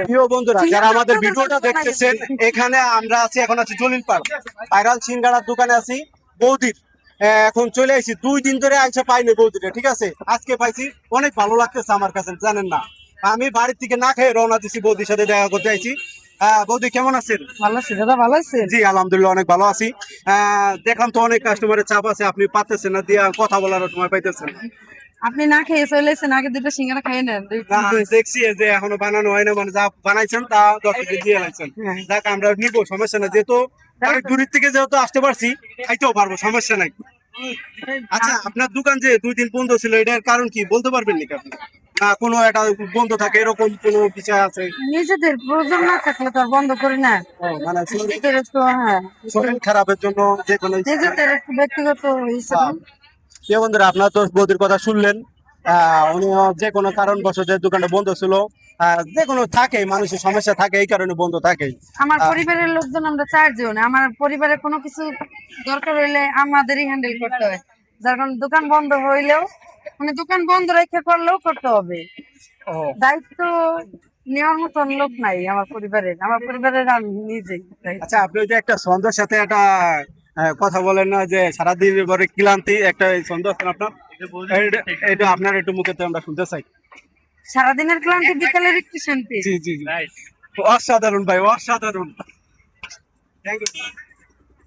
প্রিয় বন্ধুরা যারা আমাদের ভিডিওটা দেখতেছেন, এখানে আমরা আছি, এখন আছি জলিল পার্ক ভাইরাল সিঙ্গাড়ার দোকানে আছি বৌদির। এখন চলে আসি, 2 দিন ধরে আইসা পাইনি বৌদিটা, ঠিক আছে, আজকে পাইছি, অনেক ভালো লাগতেছে আমার কাছে, জানেন না আমি বাড়ির থেকে না খেয়ে রওনা দিছি, বৌদির সাথে দেখা করতে আইছি। বৌদি কেমন আছেন? ভালো আছি দাদা, ভালো আছেন? জি আলহামদুলিল্লাহ অনেক ভালো আছি। দেখলাম তো অনেক কাস্টমারের চাপ আছে, আপনি পাচ্ছেন না, দিয়ে কথা বলার সময় পাইতেছেন না। আপনি না খেয়ে চলে এসেছেন, আগে দুটো সিঙ্গারা খাই নেন। না, দেখছি যে এখনো বানানো হয় না, মানে যা বানাইছেন তা দর্শককে দিয়ে লাইছেন। হ্যাঁ। যাক আমরা নিব, সমস্যা নাই, যেহেতু অনেক দূরের থেকে যেহেতু আসতে পারছি, খাইতেও পারবো, সমস্যা নাই। আচ্ছা, আপনার দোকান যে 2 দিন বন্ধ ছিল, এটার কারণ কি বলতে পারবেন নাকি আপনি? না কোনো একটা বন্ধ থাকে এরকম কোনো বিষয় আছে? নিজেদের প্রয়োজন না থাকলে তো আর বন্ধ করি না। মানে নিজেদের একটু, হ্যাঁ, শরীর খারাপের জন্য যে কোনো নিজেদের একটু ব্যক্তিগত হিসেবে। প্রিয় বন্ধুরা, আপনার তো বৌদির কথা শুনলেন। উনি যে কোনো কারণবশত দোকানটা বন্ধ ছিল, যে কোনো থাকে, মানুষের সমস্যা থাকে, এই কারণে বন্ধ থাকে। আমার পরিবারের লোকজন আমরা 4 জন, আমার পরিবারে কোনো কিছু দরকার হইলে আমাদেরই হ্যান্ডেল করতে হয়। যার কারণে দোকান বন্ধ হইলেও, মানে দোকান বন্ধ রেখে করলেও করতে হবে। দায়িত্ব নেওয়ার মতন লোক নাই আমার পরিবারের আমি নিজেই আচ্ছা, আপনি ওই যে একটা ছন্দের সাথে একটা কথা বলেন না, যে সারাদিন পরে ক্লান্তি, একটা ছন্দ আছে না আপনার, এটা আপনার একটু মুখেতে আমরা শুনতে চাই। সারাদিনের ক্লান্তি বিকালের একটু শান্তি। জি জি জি, অসাধারণ ভাই, অসাধারণ। Thank you.